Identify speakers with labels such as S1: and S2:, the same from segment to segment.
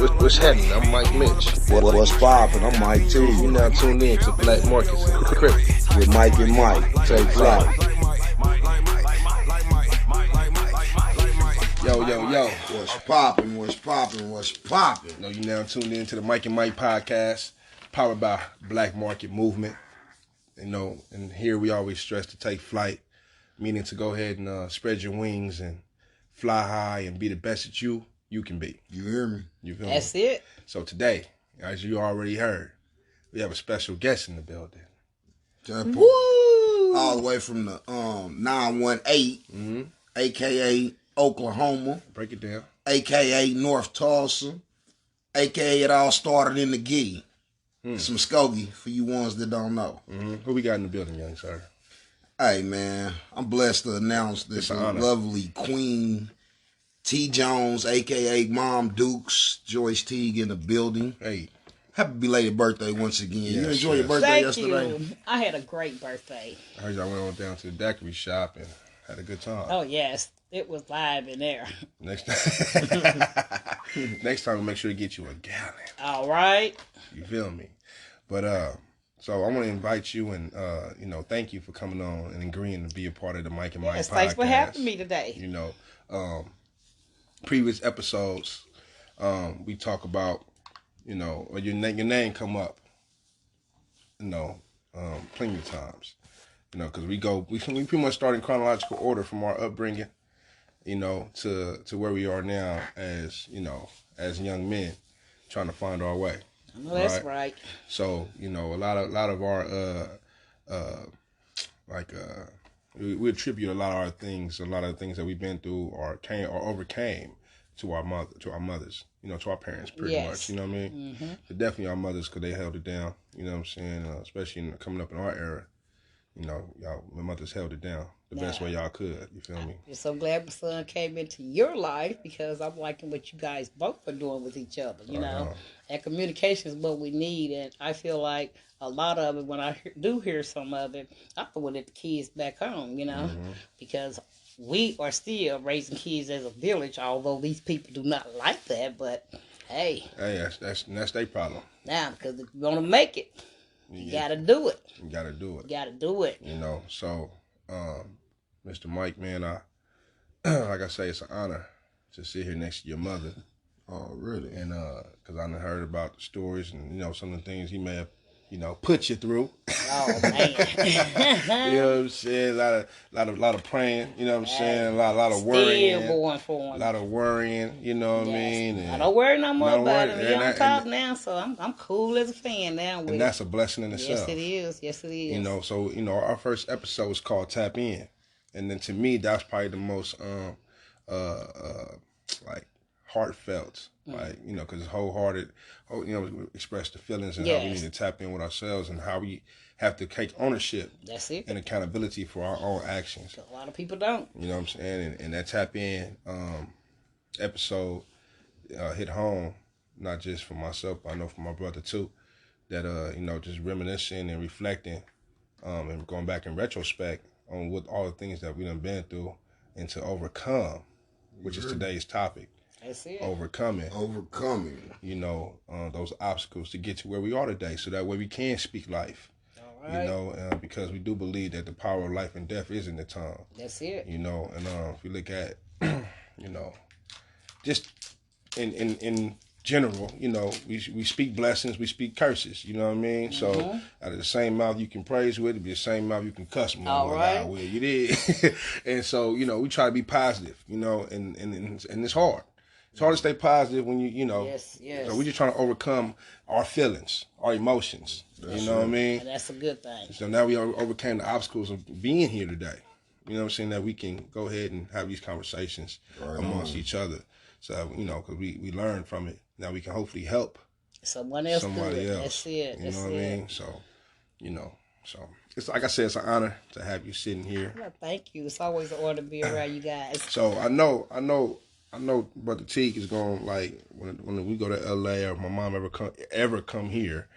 S1: What's happening? I'm Mike Mitch.
S2: What's poppin'? I'm Mike Teague.
S1: You now tuned in to Black Markets and Crypto
S2: with Mike and Mike. Take flight.
S1: Yo.
S2: What's poppin'?
S1: You know, you now tuned in to the Mike and Mike podcast, powered by Black Market Movement. You know, and here we always stress to take flight, meaning to go ahead and spread your wings and fly high and be the best that you can be.
S2: You hear me?
S1: You feel
S3: That's
S1: me?
S3: it.
S1: So today, as you already heard, we have a special guest in the building.
S3: Woo!
S2: All the way from the 918, a.k.a. Oklahoma.
S1: Break it down.
S2: A.k.a. North Tulsa. A.k.a. it all started in the Gee. Some Skokie for you ones that don't know.
S1: Who we got in the building, young sir?
S2: Hey, man, I'm blessed to announce this lovely Queen T. Jones, a.k.a. Mom Dukes, Joyce Teague in the building.
S1: Hey.
S2: Happy belated birthday once again.
S1: Yes,
S2: you enjoy your birthday
S3: Thank
S2: yesterday?
S3: you. I had a great birthday.
S1: I heard y'all went on down to the daiquiri shop and had a good time.
S3: Oh, yes. It was live in there.
S1: Next time we'll make sure to get you a gallon.
S3: All right.
S1: You feel me? But so I want to invite you and thank you for coming on and agreeing to be a part of the Mike and Mike podcast.
S3: Thanks for having me today.
S1: You know, previous episodes, we talk about, or your name come up, plenty of times, because we pretty much start in chronological order from our upbringing, to where we are now as young men trying to find our way.
S3: No, that's right.
S1: So, a lot of our we attribute a lot of the things that we've been through or overcame to our mothers, to our parents pretty much, you know what I mean?
S3: Mm-hmm.
S1: But definitely our mothers, because they held it down, you know what I'm saying? Especially coming up in our era, my mothers held it down the best way y'all could, you feel me?
S3: I'm so glad my son came into your life because I'm liking what you guys both are doing with each other, And communication is what we need, and I feel like a lot of it, when I do hear some of it, I throw it at the kids back home, because we are still raising kids as a village, although these people do not like that, but hey.
S1: Hey, that's their problem.
S3: Now, because if you want to make it, you got to do it.
S1: You got to do it. So, Mr. Mike, man, like I say, it's an honor to sit here next to your mother.
S2: Oh, really?
S1: And because I heard about the stories and some of the things he may have put you through.
S3: Oh man.
S1: You know what I'm saying? A lot of praying, you know what I'm saying? A lot of worrying.
S3: Still going for him.
S1: A lot of worrying, you know what I mean? And
S3: I don't worry no more about him. He don't talk now, so I'm cool as a fan now.
S1: And that's a blessing in itself.
S3: Yes it is.
S1: So our first episode was called Tap In. And then to me that's probably the most heartfelt, because it's wholehearted, express the feelings and how we need to tap in with ourselves and how we have to take ownership.
S3: That's it.
S1: And accountability for our own actions.
S3: A lot of people don't.
S1: You know what I'm saying? And that tap in episode hit home, not just for myself, but I know for my brother too, that just reminiscing and reflecting and going back in retrospect on what all the things that we done been through and to overcome, which is today's topic.
S3: That's it.
S2: Overcoming.
S1: Those obstacles to get to where we are today, so that way we can speak life.
S3: All right.
S1: Because we do believe that the power of life and death is in the tongue.
S3: That's it.
S1: And if we look at, just in general, we speak blessings, we speak curses. You know what I mean? Mm-hmm. So out of the same mouth you can praise with, it'll be the same mouth you can cuss with.
S3: All right.
S1: With. You did. And so we try to be positive. And it's hard. It's hard to stay positive when
S3: Yes.
S1: So we're just trying to overcome our feelings, our emotions. What I mean?
S3: And that's a good thing.
S1: So now we overcame the obstacles of being here today. You know what I'm saying? That we can go ahead and have these conversations amongst each other. So, because we learn from it. Now we can hopefully help
S3: somebody else. That's it.
S1: You know what I mean? So, so it's like I said, it's an honor to have you sitting here.
S3: Well, thank you. It's always an honor to be around you guys.
S1: So I know Brother Teague is going, like, when we go to LA or my mom ever come here,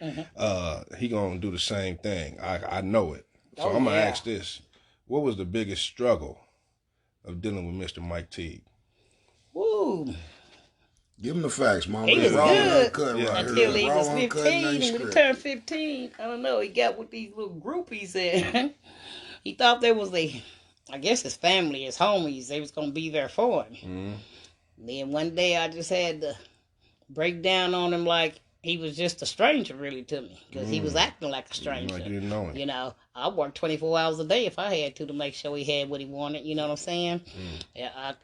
S1: he gonna do the same thing. I know it. So I'm gonna ask this: what was the biggest struggle of dealing with Mr. Mike Teague?
S3: Woo!
S2: Give him the facts, Mom.
S3: He was
S2: Raw and
S3: good
S2: uncut right
S3: until
S2: here.
S3: he
S2: Raw
S3: was
S2: uncut
S3: 15.
S2: and
S3: When he
S2: script.
S3: turned 15, I don't know, he got with these little groupies and he thought there was I guess his family, his homies, they was going to be there for him.
S1: Mm-hmm.
S3: Then one day I just had to break down on him like he was just a stranger really to me because he was acting like a stranger.
S1: Like you didn't know him.
S3: You know, I worked 24 hours a day if I had to make sure he had what he wanted. You know what I'm saying? Yeah, I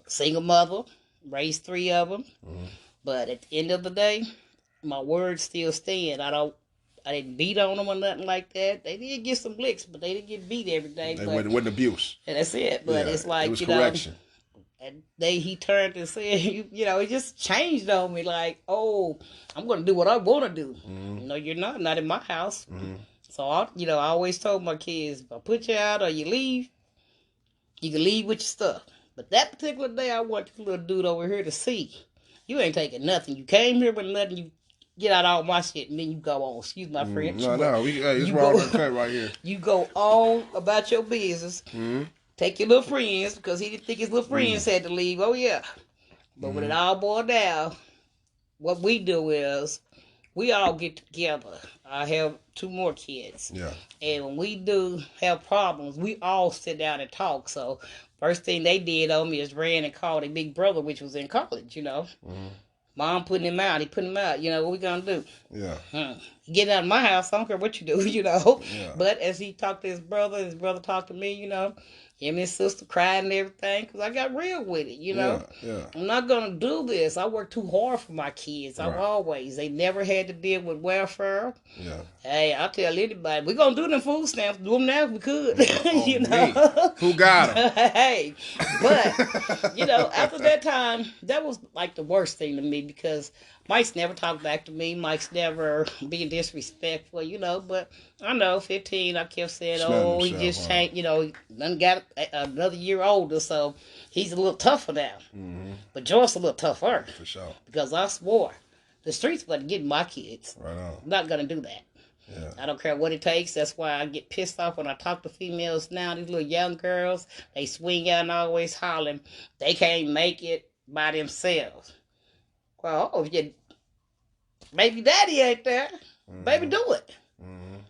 S3: single mother, raised 3 of them. But at the end of the day, my words still stand. I didn't beat on them or nothing like that. They did get some licks, but they didn't get beat every day.
S1: It wasn't abuse.
S3: And that's it. But it's like,
S1: it was correction.
S3: And day he turned and said, it just changed on me. Like, oh, I'm going to do what I want to do. No, you're not in my house. So, I always told my kids, if I put you out or you leave, you can leave with your stuff. But that particular day, I want this little dude over here to see. You ain't taking nothing. You came here with nothing. You get out all my shit and then you go on. Excuse my French.
S1: It's wrong cut right here.
S3: You go on about your business. Take your little friends because he didn't think his little friends had to leave. Oh, yeah. But when it all boiled down, what we do is we all get together. I have 2 more kids.
S1: Yeah.
S3: And when we do have problems, we all sit down and talk. So first thing they did on me is ran and called a big brother, which was in college, Mom putting him out. He put him out. What we going to do?
S1: Yeah.
S3: Get out of my house. I don't care what you do,
S1: Yeah.
S3: But as he talked to his brother talked to me, him and his sister cried and everything because I got real with it,
S1: Yeah.
S3: I'm not going to do this. I work too hard for my kids.
S1: Right.
S3: They never had to deal with welfare.
S1: Yeah.
S3: Hey, I'll tell anybody, we're going to do them food stamps. Do them now if we could,
S1: Who got them?
S3: Hey, but, after that time, that was like the worst thing to me because Mike's never talked back to me. Mike's never being disrespectful, but I know, 15, I kept saying, he just changed, done got another year older, so he's a little tougher now. But Joyce a little tougher.
S1: For sure.
S3: Because I swore the streets wasn't getting my kids.
S1: Right on.
S3: I'm not going to do that.
S1: Yeah.
S3: I don't care what it takes. That's why I get pissed off when I talk to females now. These little young girls, they swing out and always hollering. They can't make it by themselves. Well, if your baby daddy ain't there, baby, do it.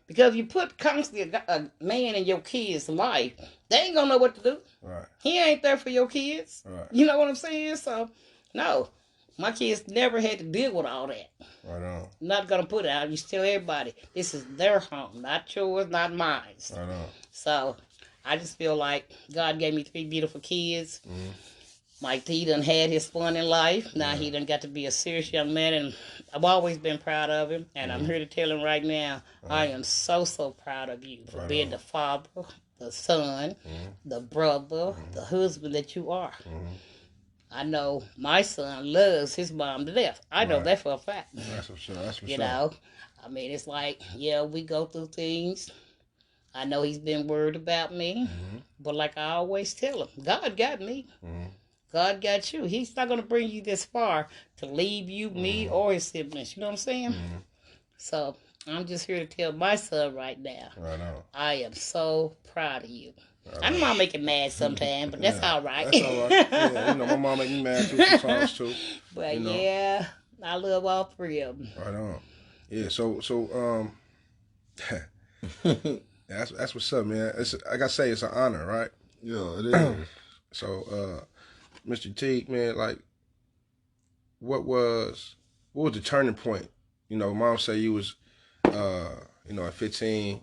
S3: Because if you put constantly a man in your kid's life, they ain't gonna know what to do.
S1: Right.
S3: He ain't there for your kids.
S1: Right.
S3: You know what I'm saying? So, no, my kids never had to deal with all that.
S1: Right on.
S3: I'm not gonna put it out. You tell everybody this is their home, not yours, not mine.
S1: Right on.
S3: So, I just feel like God gave me 3 beautiful kids. Mike T done had his fun in life. Now he done got to be a serious young man, and I've always been proud of him. And I'm here to tell him right now, I am so proud of you for being the father, the son, the brother, the husband that you are. I know my son loves his mom to death. I know that for a fact.
S1: That's for sure. That's for
S3: you
S1: sure.
S3: know, I mean, it's like, yeah, we go through things. I know he's been worried about me, but like I always tell him, God got me. God got you. He's not going to bring you this far to leave you, me, or his siblings. You know what I'm saying? So I'm just here to tell my son right now.
S1: Right on.
S3: I am so proud of you. I know I make him mad sometimes, but that's all right.
S1: That's all right. Yeah, my mom make me mad too sometimes too.
S3: But yeah, I love all 3 of them.
S1: Right on. Yeah. So that's what's up, man. It's like I say, it's an honor, right?
S2: Yeah, it is.
S1: So, Mr. Teague, man, like, what was the turning point? Mom said you was, at 15,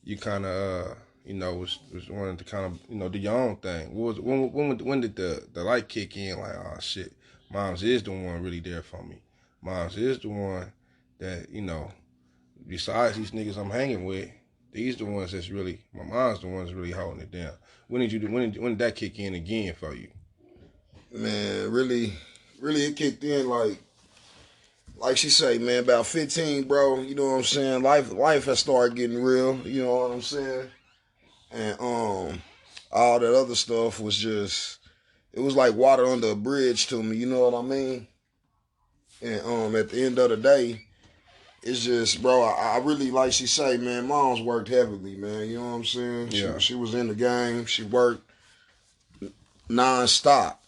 S1: you kind of, was wanting to kind of, do your own thing. When did the light kick in? Like, oh shit, Mom's is the one really there for me. Mom's is the one that, besides these niggas I'm hanging with, these the ones that's really, my mom's the ones really holding it down. When did that kick in again for you?
S2: Man, really it kicked in like she say, man, about 15, bro. You know what I'm saying? Life has started getting real. You know what I'm saying? And all that other stuff was just, it was like water under a bridge to me. You know what I mean? And at the end of the day, it's just, bro, I really, like she say, man, Mom's worked heavily, man. You know what I'm saying?
S1: Yeah.
S2: She was in the game. She worked non-stop.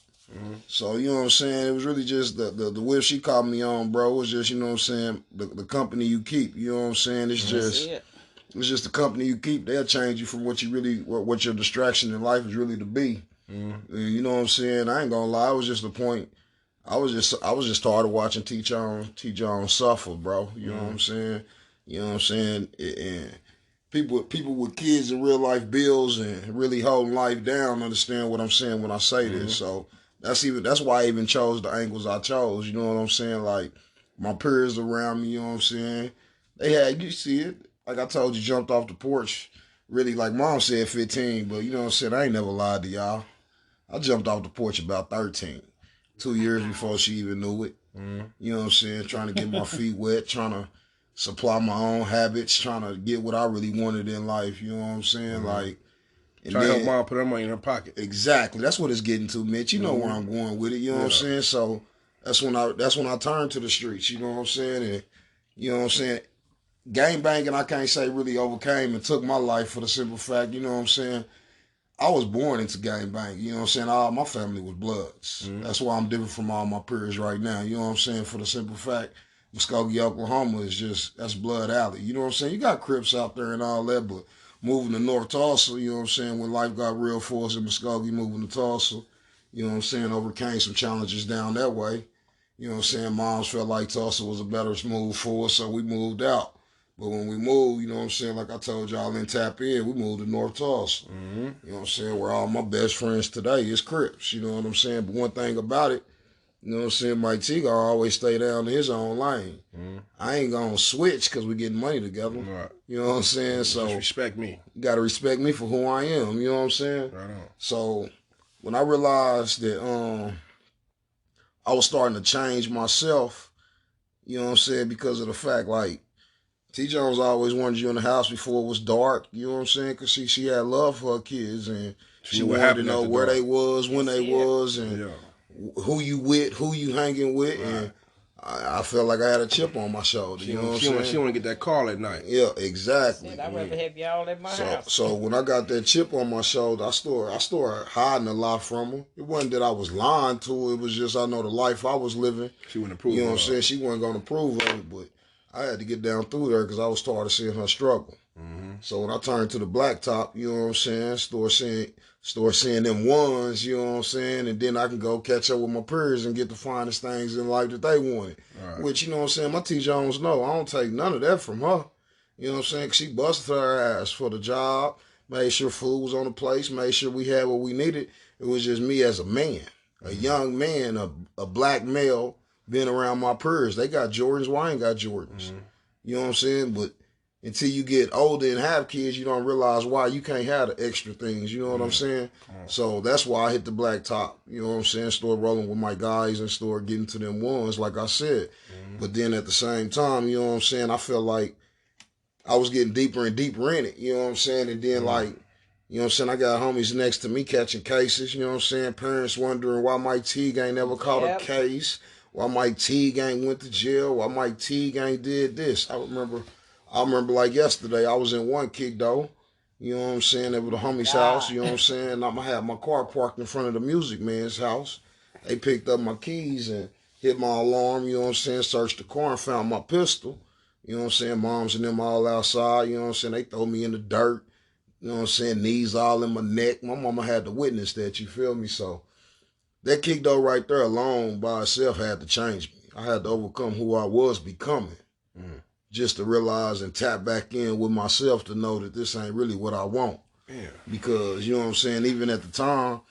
S2: So, you know what I'm saying? It was really just the whip she called me on, bro. It was just, you know what I'm saying, the company you keep. You know what I'm saying? It's just the company you keep. They'll change you from what you really, what your distraction in life is really to be. You know what I'm saying? I ain't gonna lie. It was just the point. I was just tired of watching T. John suffer, bro. You know what I'm saying? You know what I'm saying? And people with kids and real life bills and really holding life down understand what I'm saying when I say this. So that's why I even chose the angles I chose. You know what I'm saying? Like my peers around me. You know what I'm saying? They had, you see it. Like I told you, jumped off the porch. Really, like mom said, 15. But you know what I'm saying? I ain't never lied to y'all. I jumped off the porch about 13. 2 years before she even knew it. You know what I'm saying? Trying to get my feet wet, trying to supply my own habits, trying to get what I really wanted in life. You know what I'm saying? Like, and
S1: trying
S2: then,
S1: to help mom put her money in her pocket.
S2: Exactly. That's what it's getting to, Mitch. You know where I'm going with it. You know what I'm saying? So that's when I turned to the streets. You know what I'm saying? And you know what I'm saying? Gang banging, I can't say really overcame and took my life for the simple fact. You know what I'm saying? I was born into gang bang. You know what I'm saying? All my family was Bloods. That's why I'm different from all my peers right now. You know what I'm saying? For the simple fact, Muskogee, Oklahoma that's Blood Alley. You know what I'm saying? You got Crips out there and all that, but moving to North Tulsa, you know what I'm saying? When life got real for us in Muskogee, moving to Tulsa, you know what I'm saying? Overcame some challenges down that way. You know what I'm saying? Moms felt like Tulsa was a better move for us, so we moved out. But when we moved, you know what I'm saying, like I told y'all in Tap In, we moved to North Tulsa. You know what I'm saying, where all my best friends today is Crips. You know what I'm saying? But one thing about it, you know what I'm saying, Mike Teague always stay down in his own lane. I ain't going to switch because we're getting money together.
S1: Right.
S2: You know what I'm saying? So
S1: just respect me.
S2: You got to respect me for who I am. You know what I'm saying?
S1: Right on.
S2: So when I realized that I was starting to change myself, you know what I'm saying, because of the fact, like, T. Jones always wanted you in the house before it was dark. You know what I'm saying? Because she had love for her kids and she wanted to know where they was, when they was, and who you with, who you hanging with. Right. And I felt like I had a chip on my shoulder. You know what I'm saying?
S1: She want to get that call at night.
S2: Yeah, exactly.
S3: I'd rather have y'all at my house.
S2: So when I got that chip on my shoulder, I started hiding a lot from her. It wasn't that I was lying to her. It was just I know the life I was living.
S1: She wouldn't approve.
S2: You know what I'm saying? She wasn't going to approve of it, but I had to get down through there because I was tired of seeing her struggle. So when I turned to the blacktop, you know what I'm saying, start seeing them ones, you know what I'm saying, and then I can go catch up with my peers and get the finest things in life that they wanted. Right. Which, you know what I'm saying, my T. Jones know, I don't take none of that from her. You know what I'm saying, 'cause she busted her ass for the job, made sure food was on the place, made sure we had what we needed. It was just me as a man, a young man, a black male, being around my peers. They got Jordans, well, I ain't got Jordans. You know what I'm saying? But until you get older and have kids, you don't realize why you can't have the extra things. You know what I'm saying? So that's why I hit the black top. You know what I'm saying? Start rolling with my guys and start getting to them ones, like I said. But then at the same time, you know what I'm saying, I felt like I was getting deeper and deeper in it. You know what I'm saying? And then like, you know what I'm saying, I got homies next to me catching cases. You know what I'm saying? Parents wondering why Mike Teague ain't never caught a case. Why Mike Teague ain't went to jail. Why Mike Teague ain't did this. I remember like yesterday, I was in one kick though. You know what I'm saying? At the homie's house. You know what I'm saying? I had my car parked in front of the music man's house. They picked up my keys and hit my alarm. You know what I'm saying? Searched the car and found my pistol. You know what I'm saying? Moms and them all outside. You know what I'm saying? They throw me in the dirt. You know what I'm saying? Knees all in my neck. My mama had to witness that. You feel me? So that kick though right there alone by itself had to change me. I had to overcome who I was becoming. Just to realize and tap back in with myself to know that this ain't really what I want. Yeah. Because, you know what I'm saying, even at the time,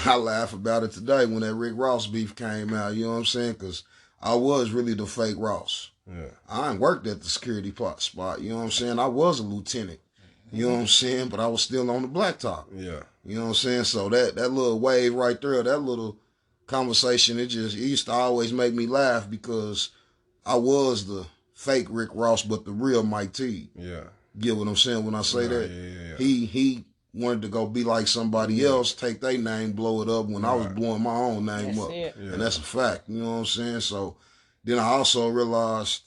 S2: I laugh about it today when that Rick Ross beef came out, you know what I'm saying? Because I was really the fake Ross. Yeah. I ain't worked at the security spot, you know what I'm saying? I was a lieutenant, you know what I'm saying? But I was still on the blacktop. Yeah. You know what I'm saying? So that little wave right there, that little conversation, it used to always make me laugh because I was the fake Rick Ross, but the real Mike Teague. Yeah. Get what I'm saying when I say that? Yeah. He wanted to go be like somebody else, take their name, blow it up when I was blowing my own name up. Yeah. And that's a fact. You know what I'm saying? So then I also realized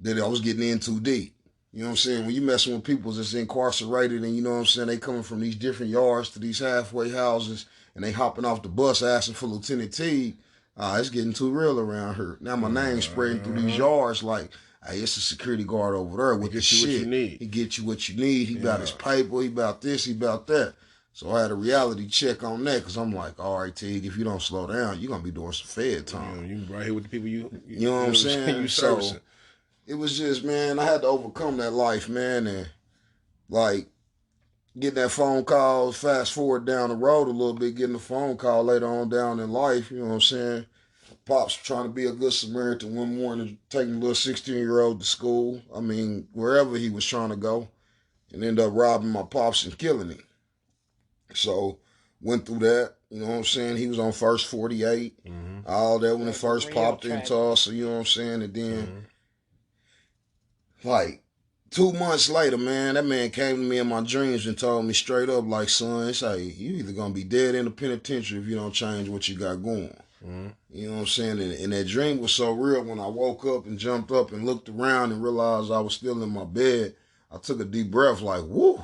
S2: that I was getting in too deep. You know what I'm saying? When you messing with people that's incarcerated and you know what I'm saying, they coming from these different yards to these halfway houses and they hopping off the bus asking for Lieutenant Teague. It's getting too real around here. Now my name's spreading through these yards like, hey, it's a security guard over there with the shit.
S1: What you need.
S2: He get you what you need. He got his paper. He about this. He about that. So I had a reality check on that because I'm like, all right, Teague, if you don't slow down, you're going to be doing some Fed time.
S1: You right here with the people you
S2: know what I'm saying?
S1: You
S2: so it was just, man, I had to overcome that life, man. And like getting that phone call, fast forward down the road a little bit, getting a phone call later on down in life, you know what I'm saying? Pops trying to be a good Samaritan one morning, taking a little 16-year-old to school. I mean, wherever he was trying to go. And ended up robbing my pops and killing him. So, went through that, you know what I'm saying? He was on first 48, all that when it first popped into us, you know what I'm saying? And then, like, 2 months later, man, that man came to me in my dreams and told me straight up, like, son, it's like, you either going to be dead in the penitentiary if you don't change what you got going. You know what I'm saying? And that dream was so real when I woke up and jumped up and looked around and realized I was still in my bed. I took a deep breath like, woo.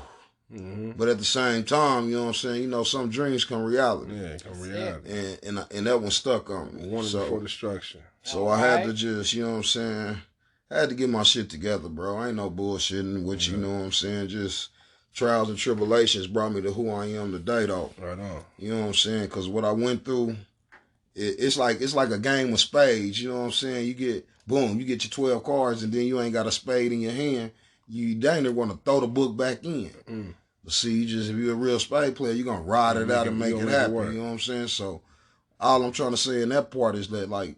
S2: But at the same time, you know what I'm saying? You know, some dreams come reality.
S1: Yeah, come reality.
S2: And that one stuck on me.
S1: One before destruction.
S2: So I had to just, you know what I'm saying? I had to get my shit together, bro. I ain't no bullshitting with you know what I'm saying? Just trials and tribulations brought me to who I am today, though.
S1: Right on.
S2: You know what I'm saying? Because what I went through, it's like a game of spades. You know what I'm saying? You get your 12 cards, and then you ain't got a spade in your hand. You dang near want to throw the book back in. But see, if you're a real spade player, you're going to ride it out and make it happen. You know what I'm saying? So all I'm trying to say in that part is that, like,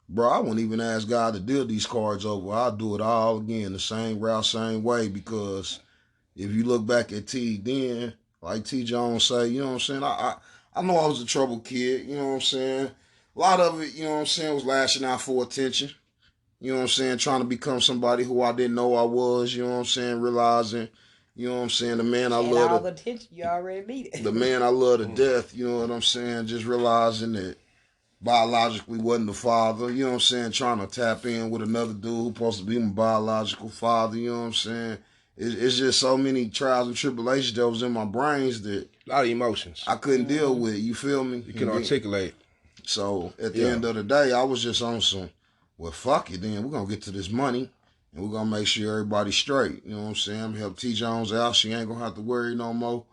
S2: bro, I wouldn't even ask God to deal these cards over. I'll do it all again, the same route, same way, because if you look back at Teague then, like T. Jones say, you know what I'm saying? I know I was a troubled kid, you know what I'm saying? A lot of it, you know what I'm saying, was lashing out for attention. You know what I'm saying? Trying to become somebody who I didn't know I was, you know what I'm saying? Realizing, you know what I'm saying, the man I love.
S3: All the attention you already needed.
S2: The man I love to death, you know what I'm saying? Just realizing that biologically wasn't the father, you know what I'm saying? Trying to tap in with another dude who's supposed to be my biological father, you know what I'm saying? It's just so many trials and tribulations that was in my brains that
S1: a lot of emotions
S2: I couldn't deal with, you feel me?
S1: You can articulate.
S2: So at the end of the day, I was just on some, well, fuck it then. We're going to get to this money and we're going to make sure everybody's straight. You know what I'm saying? I'm going to help T. Jones out. She ain't going to have to worry no more.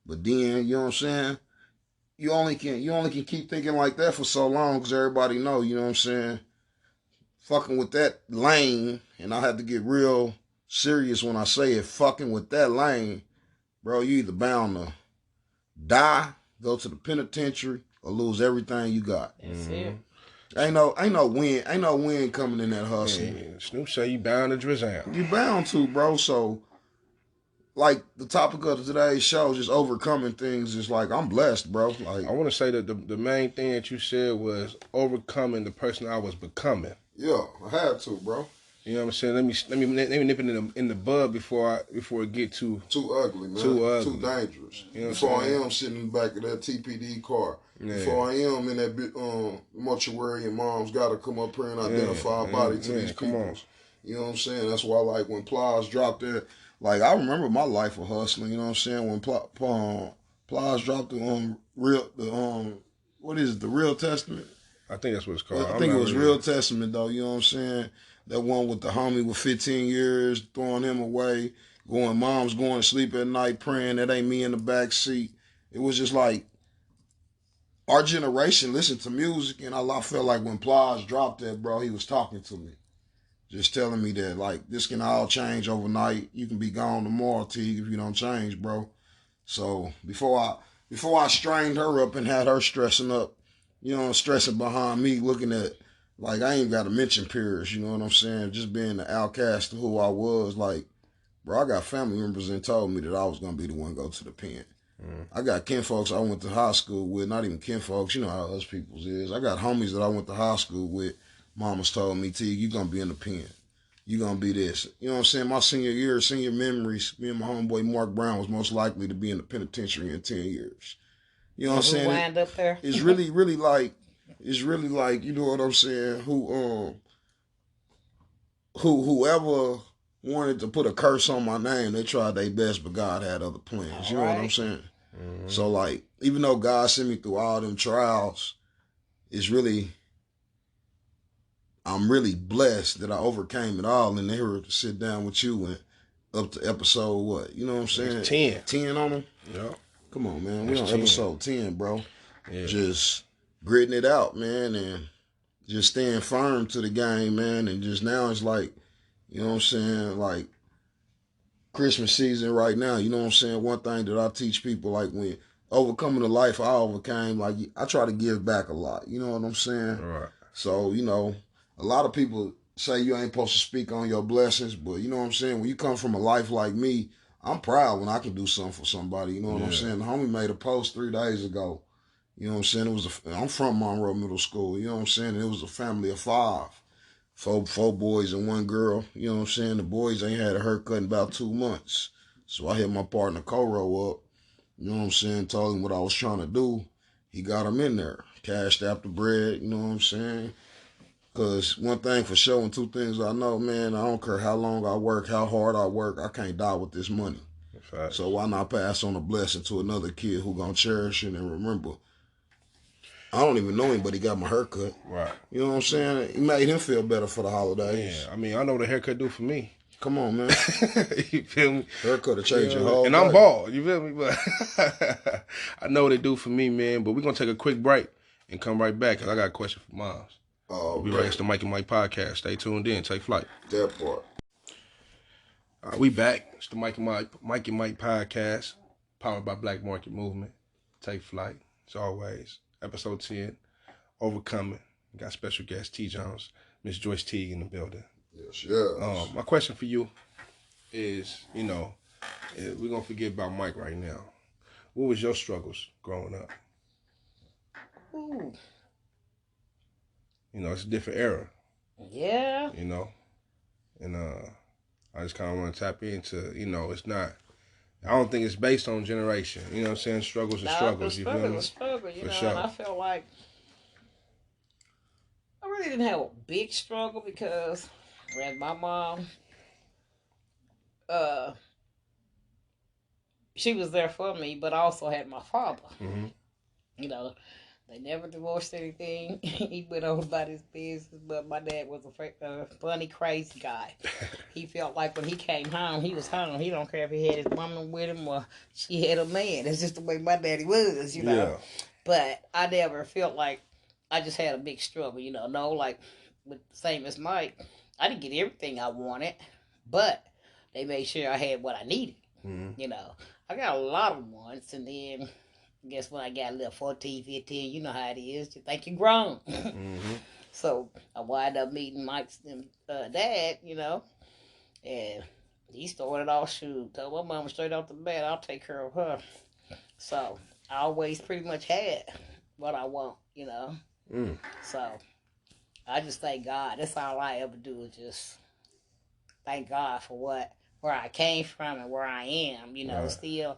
S2: But then, you know what I'm saying? You only can keep thinking like that for so long because everybody know, you know what I'm saying? Fucking with that lane, and I have to get real serious when I say it, fucking with that lane, bro, you either bound to die, go to the penitentiary, or lose everything you got.
S3: That's it.
S2: Ain't no win coming in that hustle.
S1: Yeah, Snoop say you bound to drizzle.
S2: You bound to, bro. So, like the topic of today's show, just overcoming things. Is like I'm blessed, bro. Like
S1: I want to say that the main thing that you said was overcoming the person I was becoming.
S2: Yeah, I had to, bro.
S1: You know what I'm saying? Let me nip it in the bud before it get too
S2: ugly, man.
S1: Too ugly.
S2: Too dangerous.
S1: You know
S2: before I am sitting in the back of that TPD car. Yeah. Before I am in that mortuary and mom's got to come up here and identify a body to these people. You know what I'm saying? That's why, like, when Plies dropped there, like, I remember my life of hustling, you know what I'm saying? When Plies dropped the what is it, the Real Testament?
S1: I think that's what it's called.
S2: I think it was Real Testament, though, you know what I'm saying? That one with the homie with 15 years, throwing him away, mom's going to sleep at night praying, that ain't me in the back seat. It was just like, our generation listened to music, and I felt like when Plies dropped that, bro, he was talking to me. Just telling me that, like, this can all change overnight. You can be gone tomorrow, Teague, if you don't change, bro. So before I strained her up and had her stressing behind me, looking at, like, I ain't got to mention peers, you know what I'm saying? Just being the outcast of who I was, like, bro, I got family members that told me that I was going to be the one to go to the pen. I got kinfolks I went to high school with, not even kinfolks, you know how us people's is. I got homies that I went to high school with. Mamas told me, Teague, you're going to be in the pen. You're going to be this. You know what I'm saying? My senior memories, me and my homeboy Mark Brown was most likely to be in the penitentiary in 10 years. You know what I'm saying?
S3: Wind up there?
S2: It's really like, you know what I'm saying, whoever wanted to put a curse on my name, they tried their best, but God had other plans. You know what I'm saying? So like, even though God sent me through all them trials, it's really, I'm really blessed that I overcame it all, and here to sit down with you and up to episode what? You know what I'm saying?
S1: It's 10.
S2: 10 on them?
S1: Yeah.
S2: Come on, man.
S1: It's
S2: We on
S1: 10.
S2: episode 10, bro.
S1: Yeah.
S2: Just gritting it out, man, and just staying firm to the game, man. And just now it's like, you know what I'm saying? Like Christmas season right now, you know what I'm saying? One thing that I teach people, like when overcoming the life I overcame, like I try to give back a lot. You know what I'm saying?
S1: Right.
S2: So, you know, a lot of people say you ain't supposed to speak on your blessings, but you know what I'm saying? When you come from a life like me, I'm proud when I can do something for somebody. You know what I'm saying? The homie made a post 3 days ago. You know what I'm saying? I'm from Monroe Middle School. You know what I'm saying? And it was a family of 5. Four boys and 1 girl. You know what I'm saying? The boys ain't had a haircut in about 2 months. So I hit my partner Coro up. You know what I'm saying? Told him what I was trying to do. He got him in there. Cashed out the bread. You know what I'm saying? Because one thing for sure and 2 things I know, man, I don't care how long I work, how hard I work, I can't die with this money.
S1: Right.
S2: So why not pass on a blessing to another kid who gonna cherish it and remember? I don't even know him, but he got my haircut.
S1: Right.
S2: You know what I'm saying? He made him feel better for the holidays.
S1: Yeah. I mean, I know what a haircut do for me.
S2: Come on, man.
S1: You feel me?
S2: Haircut to change your whole
S1: And
S2: life.
S1: I'm bald. You feel me? But I know what it do for me, man. But we're going to take a quick break and come right back because I got a question for Miles.
S2: Oh,
S1: we'll be right next to Mike and Mike podcast. Stay tuned in. Take flight.
S2: That part.
S1: All right, we back. It's the Mike and Mike podcast, powered by Black Market Movement. Take flight, as always. Episode 10, Overcoming. We got special guest T. Jones, Miss Joyce Teague in the building.
S2: Yes, yes.
S1: My question for you is, you know, we're going to forget about Mike right now. What was your struggles growing up?
S3: Ooh.
S1: You know, it's a different era.
S3: Yeah.
S1: You know, and I just kind of want to tap into, you know, it's not, I don't think it's based on generation. You know what I'm saying? Struggles and struggles. You feel me?
S3: Struggle, you
S1: For
S3: know,
S1: sure.
S3: and I felt like I really didn't have a big struggle because when my mom, she was there for me, but I also had my father.
S1: Mm-hmm.
S3: You know, they never divorced anything. He went on about his business, but my dad was a funny, crazy guy. He felt like when he came home, he was home. He don't care if he had his woman with him or she had a man. That's just the way my daddy was, you know.
S1: Yeah.
S3: But I never felt like I just had a big struggle, you know. No, like with same as Mike, I didn't get everything I wanted, but they made sure I had what I needed.
S1: Mm-hmm.
S3: You know, I got a lot of wants, and then I guess when I got a little 14, 15, you know how it is. You think you're grown.
S1: Mm-hmm.
S3: So I wind up meeting Mike's dad, you know, and he started off shoot. Told my mama straight off the bat, I'll take care of her. So I always pretty much had what I want, you know.
S1: Mm.
S3: So I just thank God. That's all I ever do is just thank God for where I came from and where I am. You know,
S1: Right.
S3: still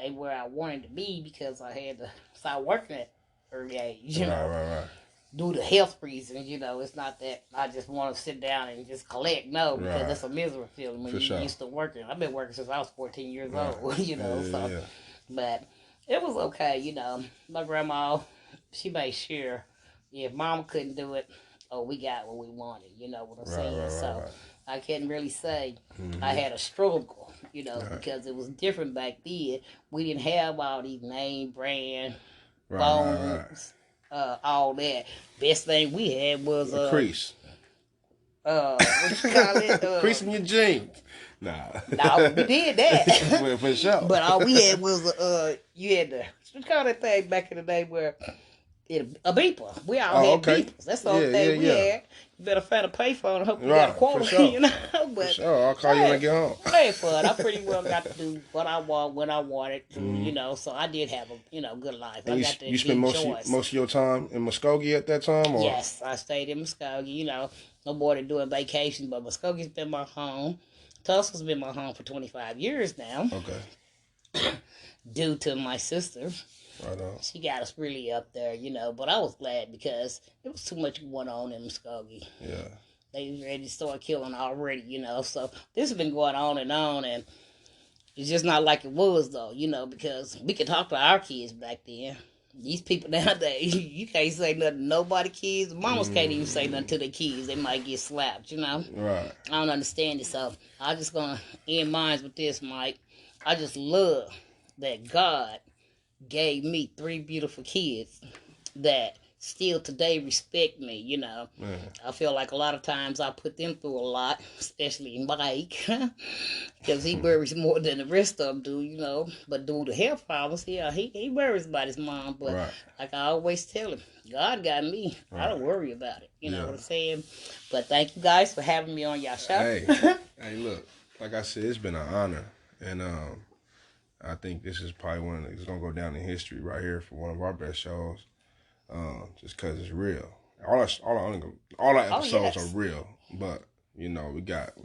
S3: ain't where I wanted to be because I had to start working at early age. You know,
S1: Right.
S3: due to health reasons. You know, it's not that I just want to sit down and just collect. No, because
S1: Right.
S3: that's a miserable feeling when
S1: For
S3: you're
S1: sure.
S3: used to working. I've been working since I was 14 years
S1: Right.
S3: old. You know,
S1: Yeah.
S3: but it was okay. You know, my grandma, she made sure if mama couldn't do it, oh, we got what we wanted. You know what I'm saying?
S1: Right.
S3: I can't really say
S1: Mm-hmm.
S3: I had a struggle, you know,
S1: Right.
S3: because it was different back then. We didn't have all these name brand
S1: Right.
S3: phones, all that. Best thing we had was
S1: A crease.
S3: what you call it?
S1: Crease in your jeans. Nah.
S3: No, we did that.
S1: for sure.
S3: But all we had was you had the what you call that thing back in the day where a beeper. We all had beepers. That's the only thing we had. You better find a payphone and hope you got a quarter,
S1: for sure.
S3: You know. But
S1: for sure, I'll call you when I get home.
S3: I had fun. I pretty well got to do what I want when I wanted to, you know. So I did have a good life.
S1: And
S3: I got to
S1: you spent most of your time in Muskogee at that time, or?
S3: Yes, I stayed in Muskogee. You know, no more than doing vacations, but Muskogee's been my home. Tulsa's been my home for 25 years now.
S1: Okay.
S3: Due to my sister.
S1: Right on.
S3: She got us really up there, you know. But I was glad because it was too much going on in Muskogee.
S1: Yeah.
S3: They ready to start killing already, you know. So this has been going on, and It's just not like it was though, because we could talk to our kids back then. These people nowadays, you can't say nothing to nobody kids. Mamas can't even say nothing to their kids. They might get slapped.
S1: Right.
S3: I don't understand it. So I'm just gonna end mine with this, Mike. I just love that God gave me 3 beautiful kids that still today respect me.
S1: Man.
S3: I feel like a lot of times I put them through a lot, especially Mike, because he worries more than the rest of them do. But due to health problems, yeah, he worries about his mom. But
S1: Right.
S3: like I always tell him, God got me.
S1: Right.
S3: I don't worry about it. You know
S1: Yeah.
S3: what I'm saying? But thank you guys for having me on y'all show.
S1: Hey, look, like I said, it's been an honor, and I think this is probably it's gonna go down in history right here for one of our best shows. Just because it's real. All our episodes are real, but we got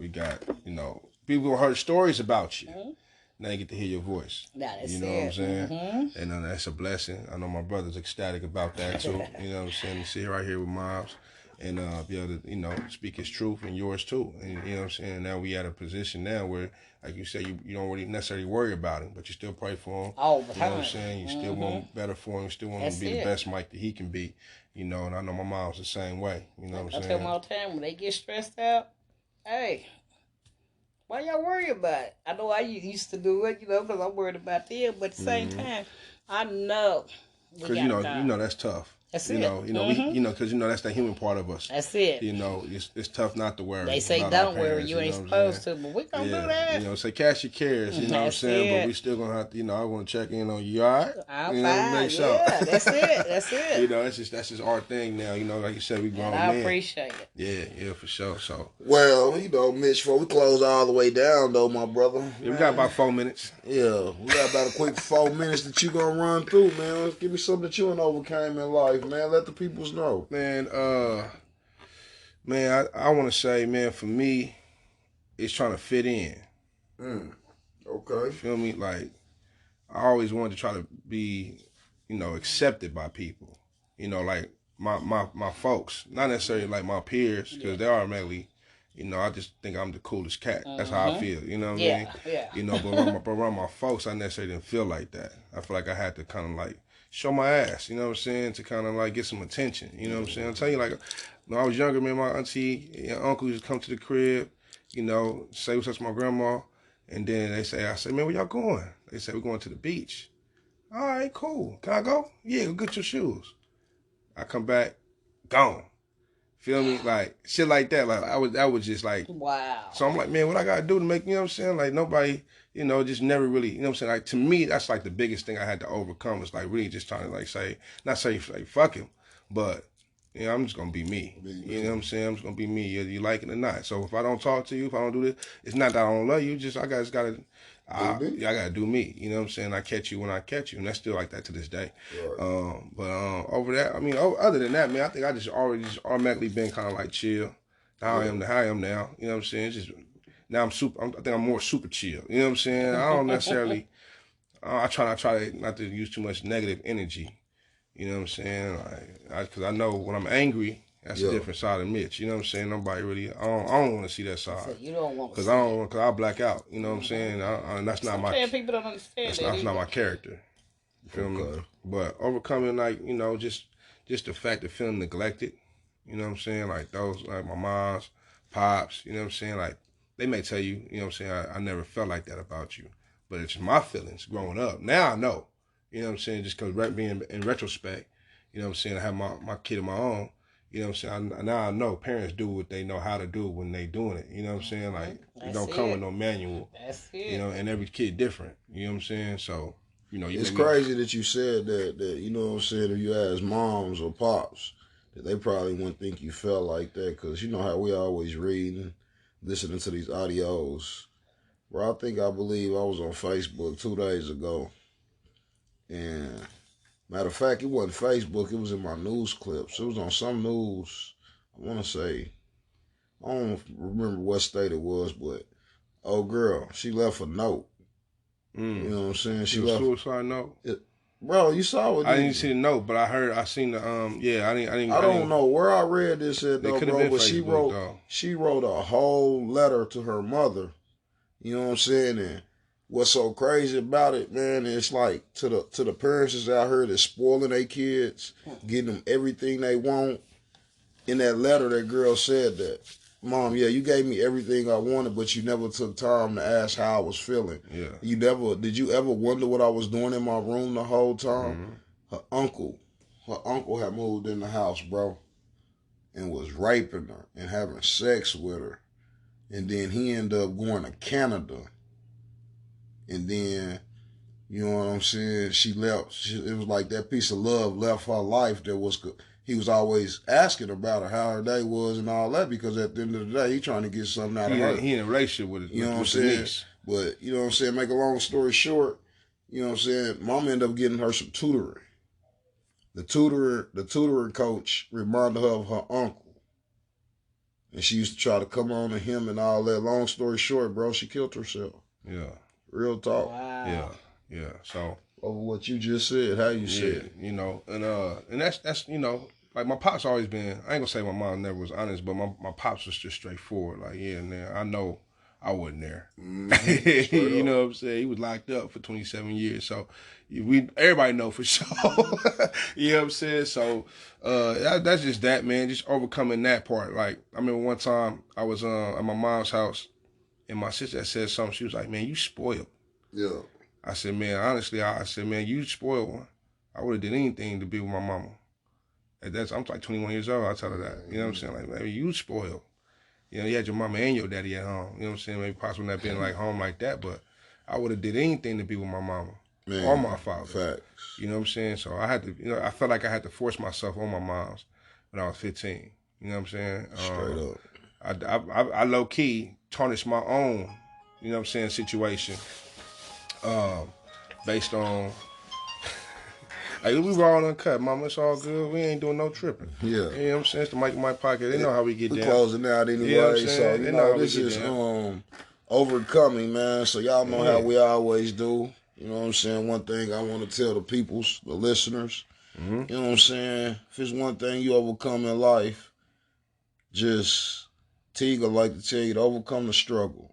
S1: people heard stories about you.
S3: Mm-hmm.
S1: Now you get to hear your voice.
S3: That is
S1: what I'm saying?
S3: Mm-hmm.
S1: And that's a blessing. I know my brother's ecstatic about that too. You know what I'm saying? To sit right here with Miles and be able to speak his truth and yours too. And you know what I'm saying? Now we at a position now where, like you said, you don't really necessarily worry about him, but you still pray for him.
S3: All the time.
S1: You know what I'm saying? You still want better for him. You still want him to be the best Mike that he can be. And I know my mom's the same way. You know what I'm saying?
S3: I tell them all the time, when they get stressed out, hey, why y'all worry about it? I know I used to do it, because I'm worried about them. But at the same time, I know.
S1: Because that's tough.
S3: That's
S1: it.
S3: Mm-hmm.
S1: Because that's the human part of us.
S3: That's it.
S1: It's tough not to worry.
S3: They say
S1: about
S3: don't
S1: our parents,
S3: worry, you ain't supposed to, but we gonna do that.
S1: Say cast your cares. You know what I'm saying? But we still gonna have to. I want to check in on you. All right?
S3: I'm fine. Make sure. Yeah, that's it. That's it.
S1: That's just our thing now. Like you said, we grown men.
S3: I appreciate it.
S1: Yeah, for sure. So
S2: well, Mitch, before we close all the way down, though, my brother.
S1: Yeah, we got about 4 minutes.
S2: Yeah, we got about a quick 4 minutes that you gonna run through, man. Give me something that you ain't overcame in life, man. Let the peoples know.
S1: Man, I want to say, man, for me, it's trying to fit in.
S2: Okay.
S1: You feel me? Like, I always wanted to try to be, accepted by people. Like my folks, not necessarily like my peers, because they are mainly, I just think I'm the coolest cat. That's how I feel. You know what I mean?
S3: Yeah.
S1: But around my folks, I necessarily didn't feel like that. I feel like I had to kind of like show my ass, you know what I'm saying, to kind of like get some attention, you know what I'm saying. I'll tell you, like, when I was younger, man, my auntie and uncle used to come to the crib, say what's up to my grandma, and then I say, man, where y'all going? They say, we're going to the beach. All right, cool. Can I go? Yeah, go get your shoes. I come back, gone. Feel me? Like, shit like that. Like, I was just like,
S3: wow.
S1: So I'm like, man, what I got to do to make, you know what I'm saying? Like, nobody, just never really, you know what I'm saying? Like, to me, that's like the biggest thing I had to overcome was like really just trying to like say, not say like, fuck him, but, I'm just going to be me. You know what I'm saying? I'm just going to be me, whether you like it or not. So if I don't talk to you, if I don't do this, it's not that I don't love you, I got to do me. You know what I'm saying? I catch you when I catch you, and that's still like that to this day. Right. But over that, other than that, man, I think I just automatically been kind of like chill. How I am now. You know what I'm saying? Just now I think I'm more super chill. You know what I'm saying? I don't necessarily. I try not to use too much negative energy. You know what I'm saying? Because I know when I'm angry, that's a different side of Mitch. You know what I'm saying? Nobody really. I don't want to see that side.
S3: So you don't want to.
S1: Because I black out. You know what I'm saying? That's not my.
S3: People don't understand
S1: that's not my character. You feel me? But overcoming just the fact of feeling neglected. You know what I'm saying? Like those, like my mom's, pops. You know what I'm saying? Like they may tell you, you know what I'm saying? I never felt like that about you, but it's my feelings growing up. Now I know. You know what I'm saying? Just because being in retrospect, you know what I'm saying? I have my kid of my own. You know what I'm saying? Now I know parents do what they know how to do when they doing it. You know what I'm saying? Like it don't come with no manual.
S3: That's it.
S1: And every kid different. You know what I'm saying? So,
S2: it's crazy that you said that, you know what I'm saying, if you ask moms or pops, that they probably wouldn't think you felt like that, because you know how we always reading, listening to these audios. Bro, I believe I was on Facebook 2 days ago. And matter of fact, it wasn't Facebook, it was in my news clips. It was on some news, I want to say, I don't remember what state it was, but old girl, she left a note. You know what I'm saying? She left a
S1: suicide note.
S2: Bro, you saw it.
S1: I didn't see the note, but I seen the I
S2: don't know where I read this at though, bro. But
S1: Facebook,
S2: she wrote a whole letter to her mother. You know what I'm saying? And what's so crazy about it, man, it's like to the parents that's out here that's spoiling their kids, getting them everything they want. In that letter, that girl said that, Mom, yeah, you gave me everything I wanted, but you never took time to ask how I was feeling.
S1: Yeah.
S2: Did you ever wonder what I was doing in my room the whole time?
S1: Mm-hmm.
S2: Her uncle had moved in the house, bro, and was raping her and having sex with her. And then he ended up going to Canada. And then, you know what I'm saying, she left. It was like that piece of love left her life that was, he was always asking about her, how her day was and all that, because at the end of the day, he trying to get something out of her.
S1: He in a relationship with
S2: you know what I'm
S1: the
S2: saying?
S1: niece.
S2: But, you know what I'm saying, make a long story short, you know what I'm saying, Mama ended up getting her some tutoring. The tutoring coach reminded her of her uncle. And she used to try to come on to him and all that. Long story short, bro, she killed herself.
S1: Yeah.
S2: Real talk.
S3: Wow.
S1: Yeah. So
S2: over what you just said, how you said,
S1: you know, and that's you know, like my pops always been. I ain't gonna say my mom never was honest, but my pops was just straightforward. Like, yeah, man, I know I wasn't there.
S2: Mm-hmm.
S1: You know what I'm saying? He was locked up for 27 years, so everybody know for sure. You know what I'm saying? So that's just that, man. Just overcoming that part. Like, I remember one time I was at my mom's house, and my sister said something. She was like, "Man, you spoiled."
S2: Yeah.
S1: I said, "Man, honestly, I said, man, you spoiled one. I would have did anything to be with my mama." I'm like 21 years old. I tell her that. You know what I'm saying? Like, maybe you spoiled. You know, you had your mama and your daddy at home. You know what I'm saying? Maybe possibly not being like home like that, but I would have did anything to be with my mama or my father.
S2: Facts.
S1: You know what I'm saying? So I had to, you know, I felt like I had to force myself on my mom's when I was 15. You know what I'm saying?
S2: Straight
S1: up. I low key tarnished my own, you know what I'm saying, situation based on. Like, we were all uncut, mama. It's all good. We ain't doing no tripping.
S2: Yeah.
S1: You know what I'm saying? It's the Mike in my pocket. They know how we get down.
S2: We closing out anyway.
S1: You know what I'm
S2: so,
S1: saying? They know how
S2: this
S1: we get
S2: is
S1: down.
S2: overcoming, man. So, y'all know how we always do. You know what I'm saying? One thing I want to tell the listeners, you know what I'm saying? If it's one thing you overcome in life, just Teague would like to tell you to overcome the struggle.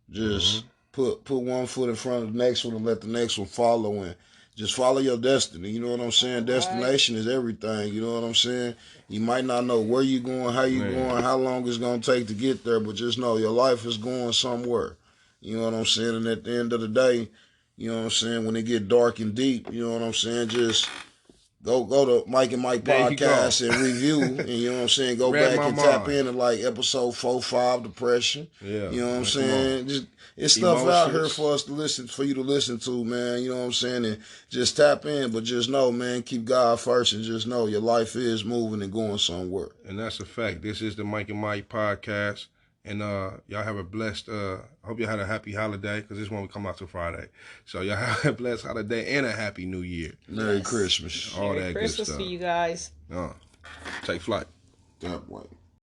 S2: Just put one foot in front of the next one and let the next one follow in. Just follow your destiny. You know what I'm saying? Destination is everything. You know what I'm saying? You might not know where you're going, how you're going, how long it's going to take to get there, but just know your life is going somewhere. You know what I'm saying? And at the end of the day, you know what I'm saying, when it get dark and deep, you know what I'm saying, just go to Mike and Mike podcast and review, and you know what I'm saying, go back and tap into like episode 4, 5, depression.
S1: Yeah.
S2: You know what I'm saying? Just it's stuff out here for us to listen, for you to listen to, man. You know what I'm saying? And just tap in, but just know, man, keep God first, and just know your life is moving and going somewhere.
S1: And that's a fact. This is the Mike and Mike podcast. And y'all have a blessed, hope y'all had a happy holiday, because this one will come out till Friday. So y'all have a blessed holiday and a happy new year.
S2: Merry Christmas.
S1: All
S3: Merry
S1: that
S3: Christmas
S1: good stuff.
S3: to you guys.
S1: Take flight.
S2: That way.